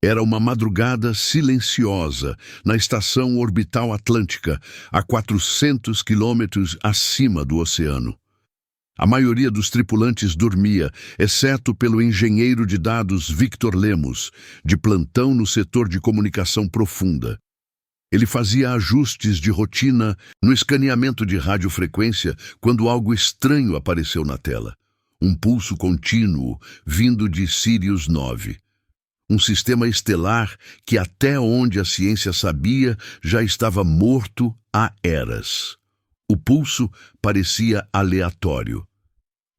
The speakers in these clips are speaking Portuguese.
Era uma madrugada silenciosa na Estação Orbital Atlântica, a 400 quilômetros acima do oceano. A maioria dos tripulantes dormia, exceto pelo engenheiro de dados Victor Lemos, de plantão no setor de comunicação profunda. Ele fazia ajustes de rotina no escaneamento de radiofrequência quando algo estranho apareceu na tela. Um pulso contínuo vindo de Sirius 9. Um sistema estelar que, até onde a ciência sabia, já estava morto há eras. O pulso parecia aleatório,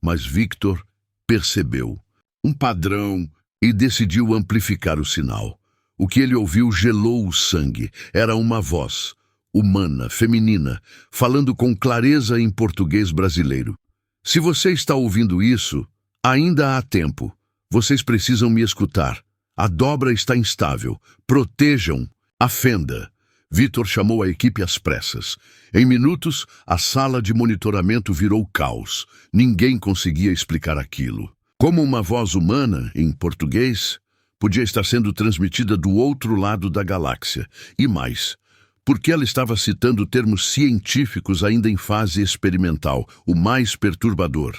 mas Victor percebeu um padrão e decidiu amplificar o sinal. O que ele ouviu gelou o sangue. Era uma voz, humana, feminina, falando com clareza em português brasileiro. Se você está ouvindo isso, ainda há tempo. Vocês precisam me escutar. A dobra está instável. Protejam a fenda. Victor chamou a equipe às pressas. Em minutos, a sala de monitoramento virou caos. Ninguém conseguia explicar aquilo. Como uma voz humana, em português, podia estar sendo transmitida do outro lado da galáxia. E mais, porque ela estava citando termos científicos ainda em fase experimental, o mais perturbador.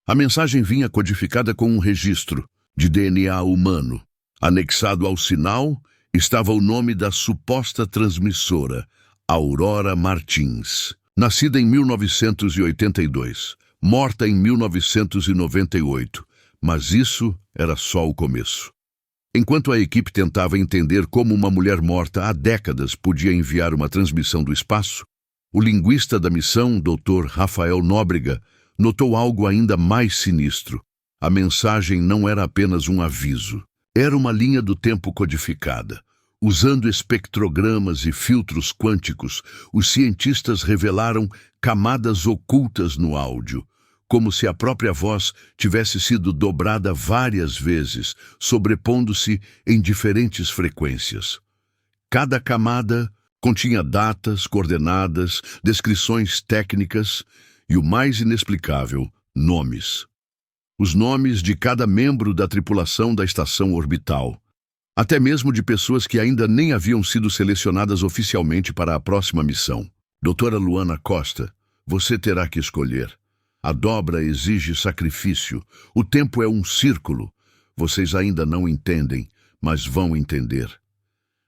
A mensagem vinha codificada com um registro de DNA humano. Anexado ao sinal estava o nome da suposta transmissora, Aurora Martins. Nascida em 1982, morta em 1998, mas isso era só o começo. Enquanto a equipe tentava entender como uma mulher morta há décadas podia enviar uma transmissão do espaço, o linguista da missão, Dr. Rafael Nóbrega, notou algo ainda mais sinistro. A mensagem não era apenas um aviso. Era uma linha do tempo codificada. Usando espectrogramas e filtros quânticos, os cientistas revelaram camadas ocultas no áudio, como se a própria voz tivesse sido dobrada várias vezes, sobrepondo-se em diferentes frequências. Cada camada continha datas, coordenadas, descrições técnicas e, o mais inexplicável, nomes. Os nomes de cada membro da tripulação da estação orbital, até mesmo de pessoas que ainda nem haviam sido selecionadas oficialmente para a próxima missão. Doutora Luana Costa, você terá que escolher. A dobra exige sacrifício. O tempo é um círculo. Vocês ainda não entendem, mas vão entender.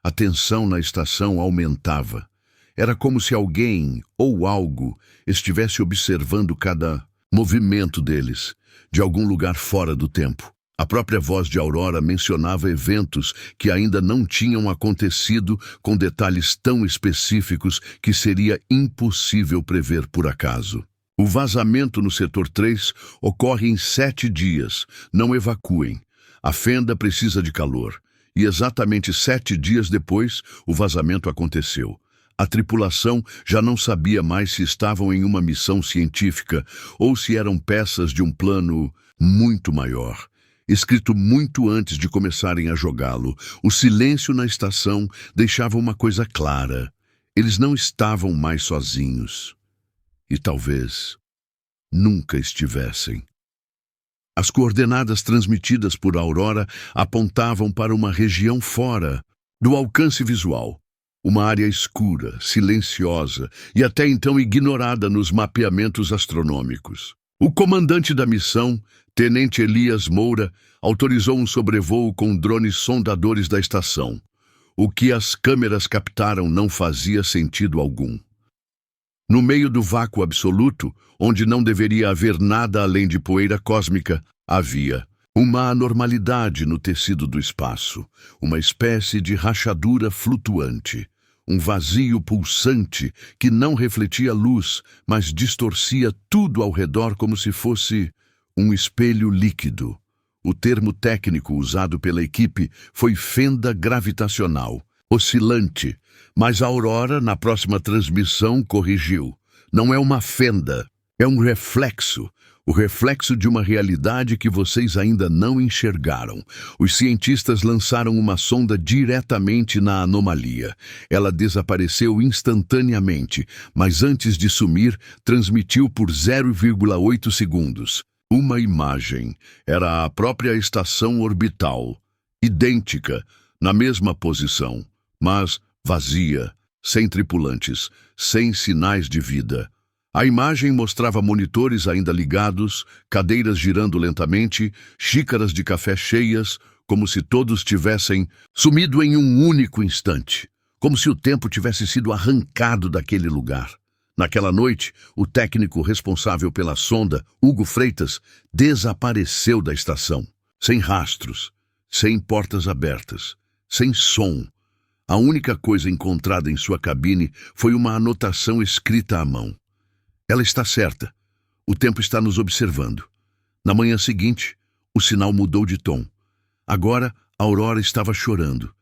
A tensão na estação aumentava. Era como se alguém ou algo estivesse observando cada movimento deles, de algum lugar fora do tempo. A própria voz de Aurora mencionava eventos que ainda não tinham acontecido com detalhes tão específicos que seria impossível prever por acaso. O vazamento no setor 3 ocorre em 7 dias. Não evacuem. A fenda precisa de calor. E exatamente 7 dias depois, o vazamento aconteceu. A tripulação já não sabia mais se estavam em uma missão científica ou se eram peças de um plano muito maior. Escrito muito antes de começarem a jogá-lo, o silêncio na estação deixava uma coisa clara. Eles não estavam mais sozinhos. E talvez nunca estivessem. As coordenadas transmitidas por Aurora apontavam para uma região fora do alcance visual. Uma área escura, silenciosa e até então ignorada nos mapeamentos astronômicos. O comandante da missão, Tenente Elias Moura, autorizou um sobrevoo com drones sondadores da estação. O que as câmeras captaram não fazia sentido algum. No meio do vácuo absoluto, onde não deveria haver nada além de poeira cósmica, havia uma anormalidade no tecido do espaço, uma espécie de rachadura flutuante, um vazio pulsante que não refletia luz, mas distorcia tudo ao redor como se fosse um espelho líquido. O termo técnico usado pela equipe foi fenda gravitacional, oscilante, mas a Aurora, na próxima transmissão, corrigiu. Não é uma fenda, é um reflexo. O reflexo de uma realidade que vocês ainda não enxergaram. Os cientistas lançaram uma sonda diretamente na anomalia. Ela desapareceu instantaneamente, mas antes de sumir, transmitiu por 0,8 segundos. Uma imagem. Era a própria estação orbital, idêntica, na mesma posição, mas vazia, sem tripulantes, sem sinais de vida. A imagem mostrava monitores ainda ligados, cadeiras girando lentamente, xícaras de café cheias, como se todos tivessem sumido em um único instante, como se o tempo tivesse sido arrancado daquele lugar. Naquela noite, o técnico responsável pela sonda, Hugo Freitas, desapareceu da estação, sem rastros, sem portas abertas, sem som. A única coisa encontrada em sua cabine foi uma anotação escrita à mão. Ela está certa. O tempo está nos observando. Na manhã seguinte, o sinal mudou de tom. Agora, Aurora estava chorando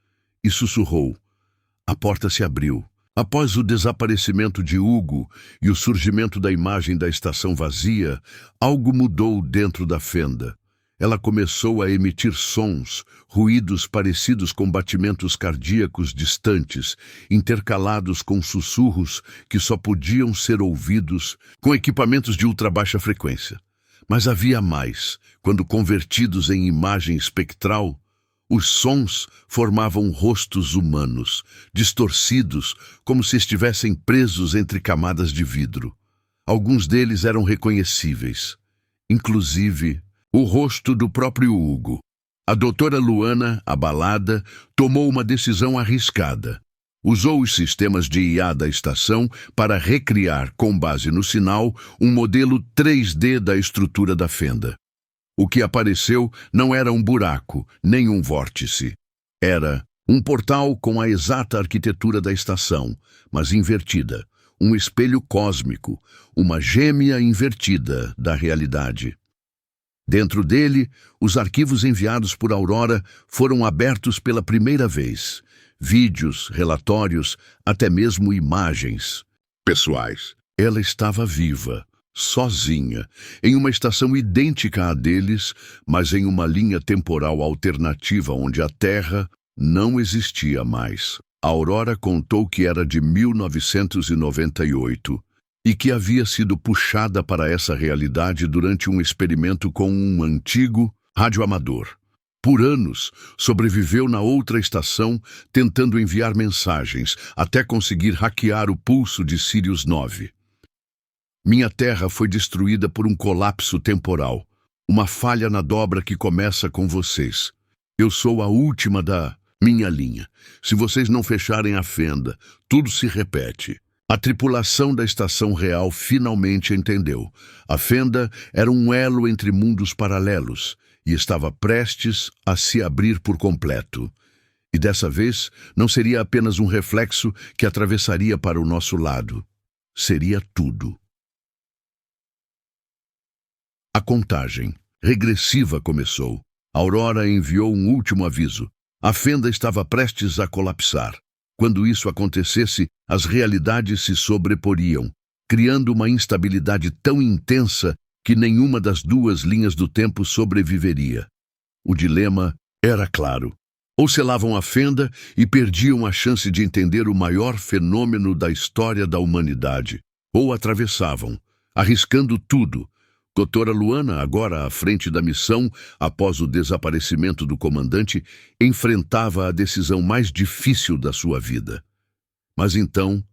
e sussurrou. A porta se abriu. Após o desaparecimento de Hugo e o surgimento da imagem da estação vazia, algo mudou dentro da fenda. Ela começou a emitir sons, ruídos parecidos com batimentos cardíacos distantes, intercalados com sussurros que só podiam ser ouvidos com equipamentos de ultrabaixa frequência. Mas havia mais. Quando convertidos em imagem espectral, os sons formavam rostos humanos, distorcidos, como se estivessem presos entre camadas de vidro. Alguns deles eram reconhecíveis, inclusive o rosto do próprio Hugo. A doutora Luana, abalada, tomou uma decisão arriscada. Usou os sistemas de IA da estação para recriar, com base no sinal, um modelo 3D da estrutura da fenda. O que apareceu não era um buraco, nem um vórtice. Era um portal com a exata arquitetura da estação, mas invertida, um espelho cósmico, uma gêmea invertida da realidade. Dentro dele, os arquivos enviados por Aurora foram abertos pela primeira vez. Vídeos, relatórios, até mesmo imagens pessoais. Ela estava viva, sozinha, em uma estação idêntica à deles, mas em uma linha temporal alternativa onde a Terra não existia mais. Aurora contou que era de 1998 e que havia sido puxada para essa realidade durante um experimento com um antigo radioamador. Por anos, sobreviveu na outra estação, tentando enviar mensagens, até conseguir hackear o pulso de Sirius 9. Minha Terra foi destruída por um colapso temporal, uma falha na dobra que começa com vocês. Eu sou a última da minha linha. Se vocês não fecharem a fenda, tudo se repete. A tripulação da estação real finalmente entendeu. A fenda era um elo entre mundos paralelos e estava prestes a se abrir por completo. E dessa vez, não seria apenas um reflexo que atravessaria para o nosso lado. Seria tudo. A contagem regressiva começou. Aurora enviou um último aviso. A fenda estava prestes a colapsar. Quando isso acontecesse, as realidades se sobreporiam, criando uma instabilidade tão intensa que nenhuma das duas linhas do tempo sobreviveria. O dilema era claro. Ou selavam a fenda e perdiam a chance de entender o maior fenômeno da história da humanidade, ou atravessavam, arriscando tudo. Doutora Luana, agora à frente da missão, após o desaparecimento do comandante, enfrentava a decisão mais difícil da sua vida. Mas então,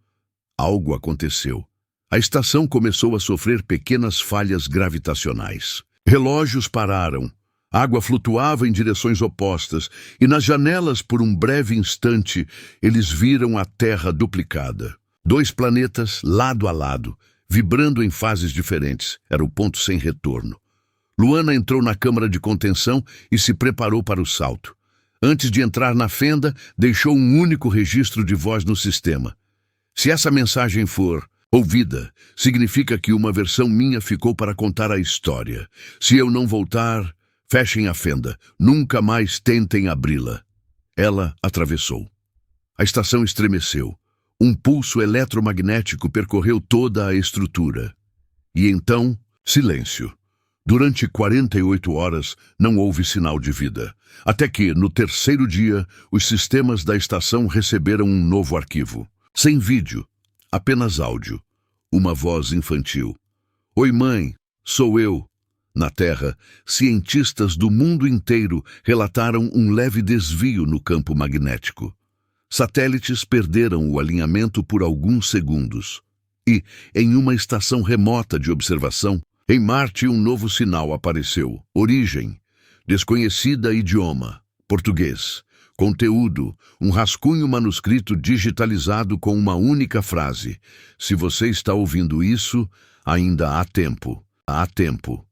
algo aconteceu. A estação começou a sofrer pequenas falhas gravitacionais. Relógios pararam, água flutuava em direções opostas, e nas janelas, por um breve instante, eles viram a Terra duplicada. 2 planetas, lado a lado, vibrando em fases diferentes. Era o ponto sem retorno. Luana entrou na câmara de contenção e se preparou para o salto. Antes de entrar na fenda, deixou um único registro de voz no sistema. Se essa mensagem for ouvida, significa que uma versão minha ficou para contar a história. Se eu não voltar, fechem a fenda. Nunca mais tentem abri-la. Ela atravessou. A estação estremeceu. Um pulso eletromagnético percorreu toda a estrutura. E então, silêncio. Durante 48 horas, não houve sinal de vida. Até que, no 3º dia, os sistemas da estação receberam um novo arquivo. Sem vídeo, apenas áudio. Uma voz infantil. Oi, mãe, sou eu. Na Terra, cientistas do mundo inteiro relataram um leve desvio no campo magnético. Satélites perderam o alinhamento por alguns segundos. E, em uma estação remota de observação, em Marte um novo sinal apareceu. Origem, desconhecida idioma, português. Conteúdo, um rascunho manuscrito digitalizado com uma única frase. Se você está ouvindo isso, ainda há tempo. Há tempo.